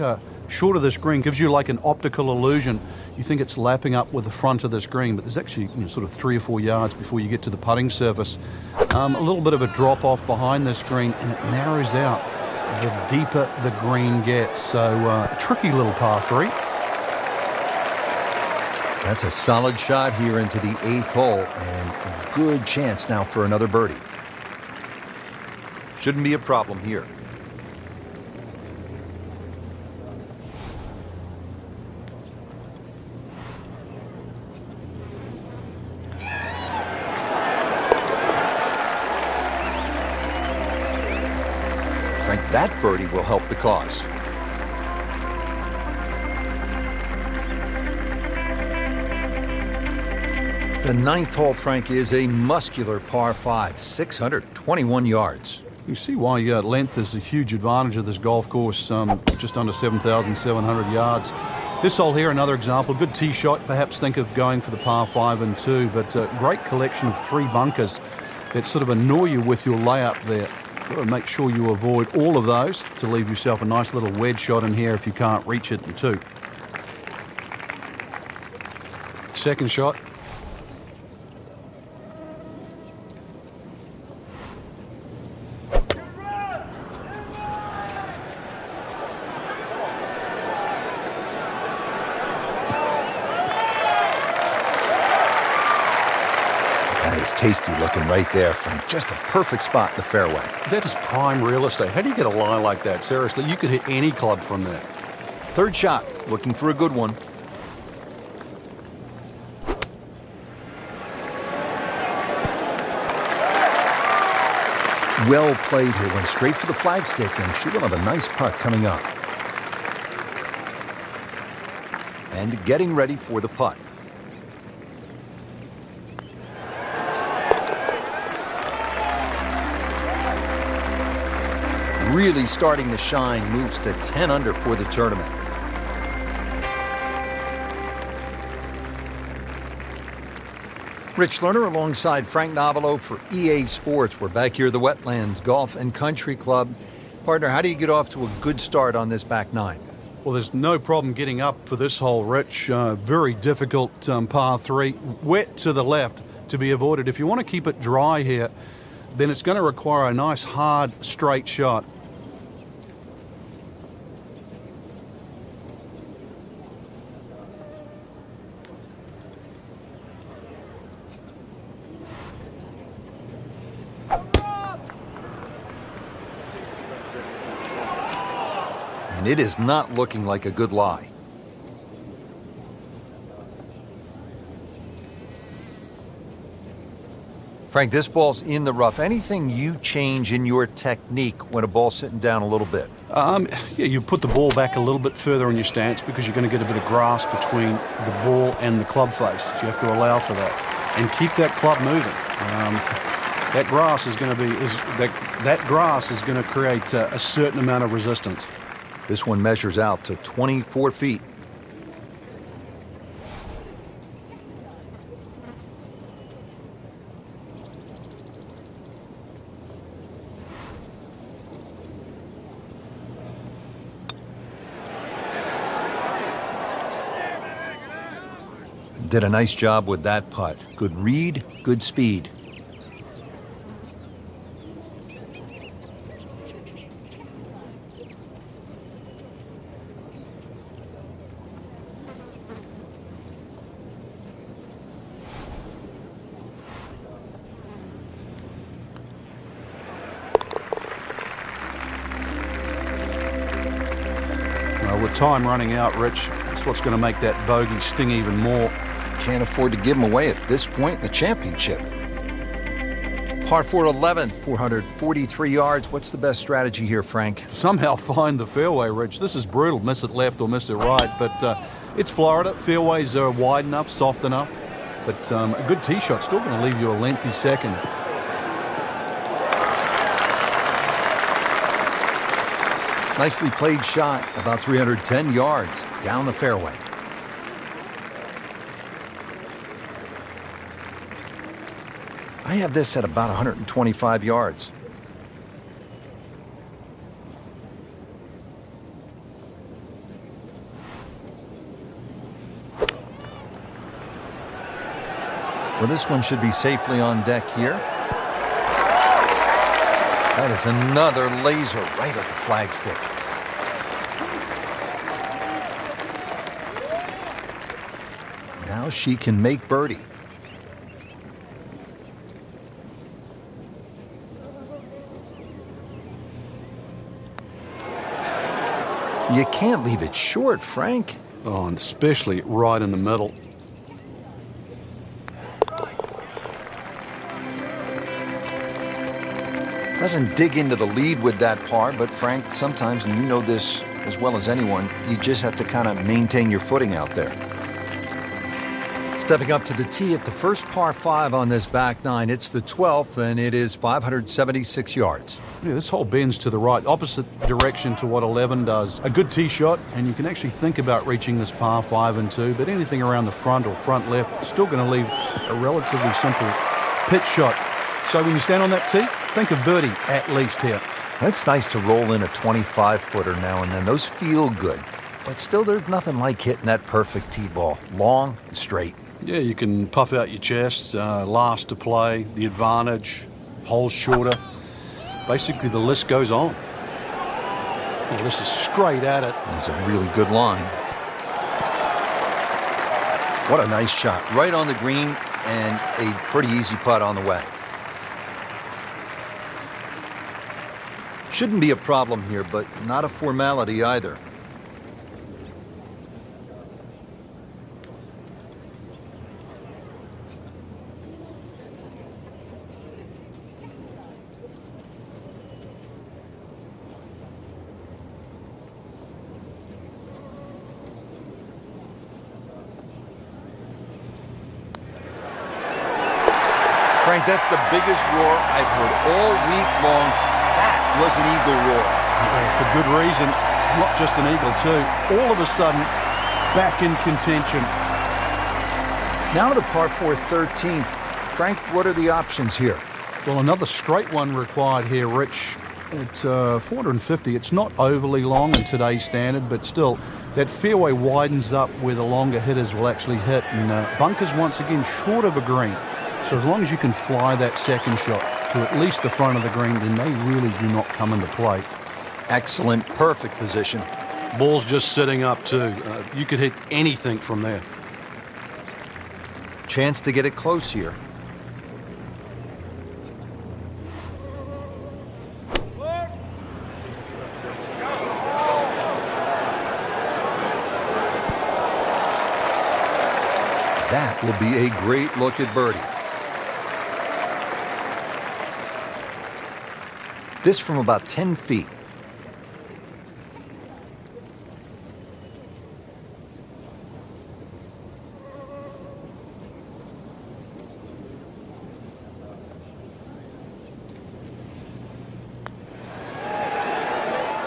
bunker short of this green gives you like an optical illusion. You think it's lapping up with the front of this green, but there's actually sort of 3 or 4 yards before you get to the putting surface. A little bit of a drop off behind this green, and it narrows out the deeper the green gets. So a tricky little par 3. That's a solid shot here into the 8th hole, and a good chance now for another birdie. Shouldn't be a problem here. Frank, that birdie will help the cause. The 9th hole, Frank, is a muscular par 5, 621 yards. You see why length is a huge advantage of this golf course, just under 7,700 yards. This hole here, another example, good tee shot. Perhaps think of going for the par 5 and 2, but great collection of 3 bunkers that sort of annoy you with your layup there. Got to make sure you avoid all of those to leave yourself a nice little wedge shot in here if you can't reach it in 2. Second shot. Tasty looking right there from just a perfect spot in the fairway. That is prime real estate. How do you get a lie like that? Seriously, you could hit any club from there. Third shot, looking for a good one. Well played here, went straight for the flagstick, and she will have a nice putt coming up. And getting ready for the putt. Really starting to shine, moves to 10 under for the tournament. Rich Lerner alongside Frank Navalo for EA Sports. We're back here at the Wetlands Golf and Country Club. Partner, how do you get off to a good start on this back 9? Well, there's no problem getting up for this hole, Rich. Very difficult par 3. Wet to the left to be avoided. If you want to keep it dry here, then it's going to require a nice, hard, straight shot. And it is not looking like a good lie. Frank, this ball's in the rough. Anything you change in your technique when a ball's sitting down a little bit? Yeah, you put the ball back a little bit further in your stance because you're going to get a bit of grass between the ball and the club face. So you have to allow for that and keep that club moving. That grass is going to be that grass is going to create a certain amount of resistance. This one measures out to 24 feet. Did a nice job with that putt. Good read, good speed. With time running out, Rich, that's what's going to make that bogey sting even more. Can't afford to give them away at this point in the championship. Par 4 11, 443 yards. What's the best strategy here, Frank? Somehow find the fairway, Rich. This is brutal. Miss it left or miss it right. But it's Florida. Fairways are wide enough, soft enough. But a good tee shot still going to leave you a lengthy second. Nicely played shot, about 310 yards down the fairway. I have this at about 125 yards. Well, this one should be safely on deck here. That is another laser right at the flagstick. Now she can make birdie. You can't leave it short, Frank. Oh, and especially right in the middle. Doesn't dig into the lead with that par, but Frank, sometimes, and you know this as well as anyone, you just have to kind of maintain your footing out there. Stepping up to the tee at the first par 5 on this back nine. It's the 12th, and it is 576 yards. Yeah, this hole bends to the right, opposite direction to what 11 does. A good tee shot, and you can actually think about reaching this par 5 and 2, but anything around the front or front left is still going to leave a relatively simple pitch shot. So when you stand on that tee, think of birdie at least here. It's nice to roll in a 25-footer now and then. Those feel good. But still, there's nothing like hitting that perfect tee ball. Long and straight. Yeah, you can puff out your chest, last to play, the advantage, holes shorter. Basically, the list goes on. Well, this is straight at it. It's a really good line. What a nice shot. Right on the green and a pretty easy putt on the way. Shouldn't be a problem here, but not a formality either. Frank, that's the biggest roar I've heard all week long. That was an eagle roar. For good reason, not just an eagle too. All of a sudden, back in contention. Now to the par 4 13th. Frank, what are the options here? Well, another straight one required here, Rich. At 450, it's not overly long in today's standard, but still, that fairway widens up where the longer hitters will actually hit. And bunkers, once again, short of a green. So as long as you can fly that second shot to at least the front of the green, then they really do not come into play. Excellent, perfect position. Ball's just sitting up too. You could hit anything from there. Chance to get it close here. That will be a great look at birdie. This from about 10 feet.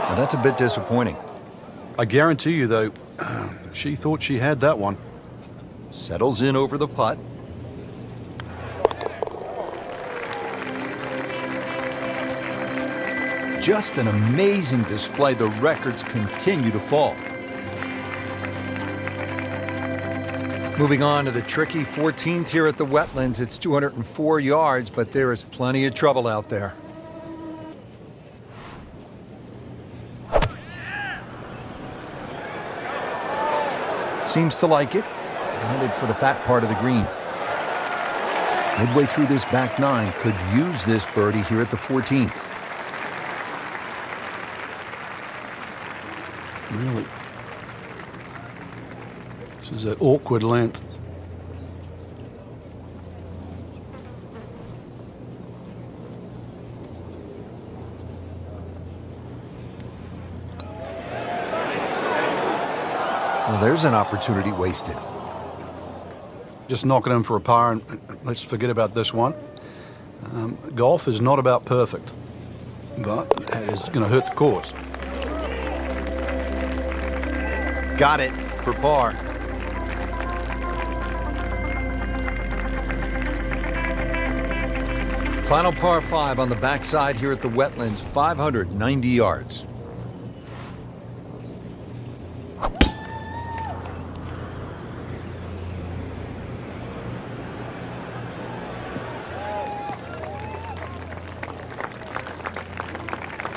Well, that's a bit disappointing. I guarantee you, though, she thought she had that one. Settles in over the putt. Just an amazing display. The records continue to fall. Moving on to the tricky 14th here at the Wetlands. It's 204 yards, but there is plenty of trouble out there. Seems to like it. Headed for the fat part of the green. Midway through this back nine, could use this birdie here at the 14th. Really? This is an awkward length. Well, there's an opportunity wasted. Just knock it in for a par, and let's forget about this one. Golf is not about perfect, but that is going to hurt the course. Got it for par. Final par 5 on the backside here at the Wetlands, 590 yards.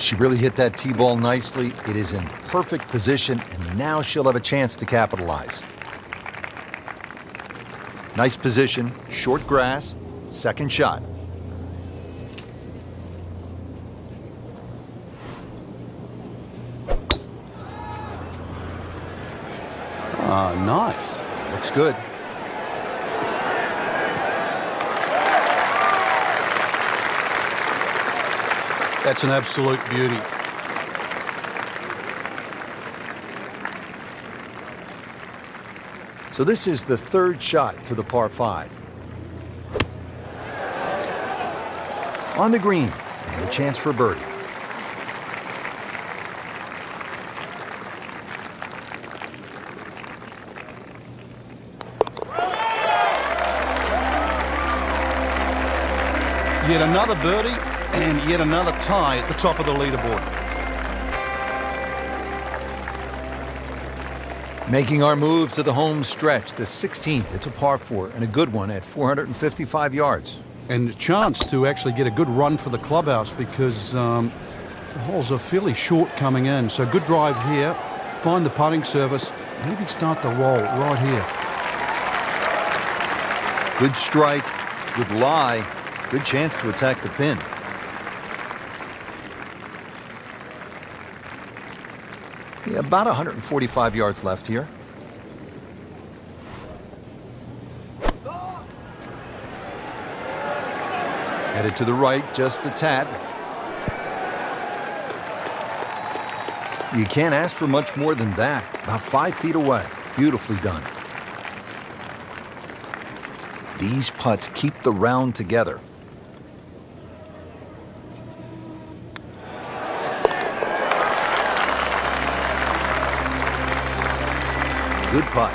She really hit that tee ball nicely. It is in perfect position, and now she'll have a chance to capitalize. Nice position, short grass, second shot. Nice. Looks good. That's an absolute beauty. So this is the third shot to the par 5. On the green, and a chance for birdie. Yet another birdie and yet another tie at the top of the leaderboard. Making our move to the home stretch, the 16th. It's a par 4 and a good one at 455 yards. And a chance to actually get a good run for the clubhouse because the holes are fairly short coming in. So good drive here, find the putting surface, maybe start the roll right here. Good strike, good lie, good chance to attack the pin. Yeah, about 145 yards left here. Headed to the right, just a tad. You can't ask for much more than that. About 5 feet away. Beautifully done. These putts keep the round together. Good putt.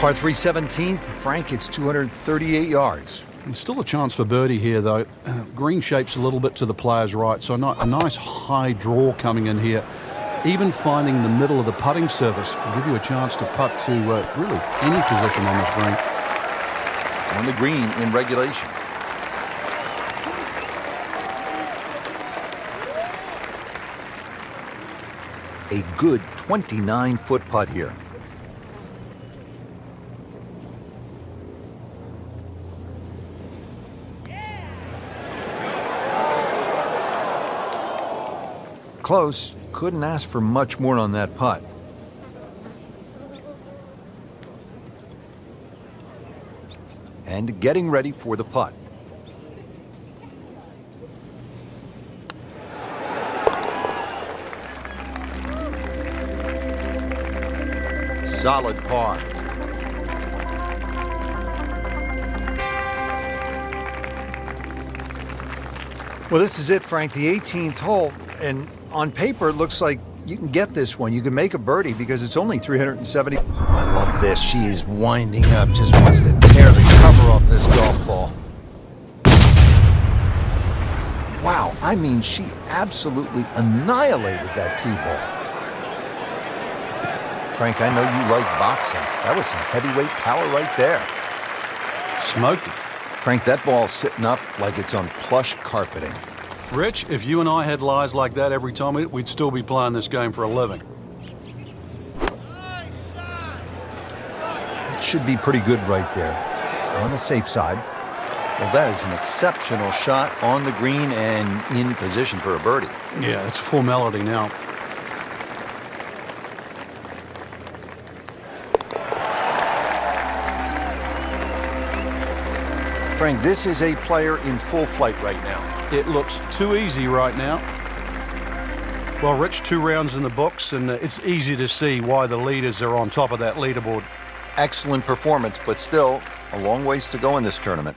Par 3 17th, Frank, it's 238 yards. There's still a chance for birdie here, though. Green shape's a little bit to the player's right, so a nice high draw coming in here. Even finding the middle of the putting surface will give you a chance to putt to really any position on this green. On the green in regulation. A good 29-foot putt here. Close. Couldn't ask for much more on that putt. And getting ready for the putt. Solid par. Well, this is it, Frank, the 18th hole, and on paper it looks like you can get this one. You can make a birdie because it's only 370. I love this. She is winding up, just wants to tear the cover off this golf ball. Wow, I mean, she absolutely annihilated that tee ball. Frank, I know you like boxing. That was some heavyweight power right there. Smoked it. Frank, that ball's sitting up like it's on plush carpeting. Rich, if you and I had lies like that every time, we'd still be playing this game for a living. It should be pretty good right there. On the safe side. Well, that is an exceptional shot on the green and in position for a birdie. Yeah, it's a formality now. Frank, this is a player in full flight right now. It looks too easy right now. Well, Rich, 2 rounds in the books, and it's easy to see why the leaders are on top of that leaderboard. Excellent performance, but still a long ways to go in this tournament.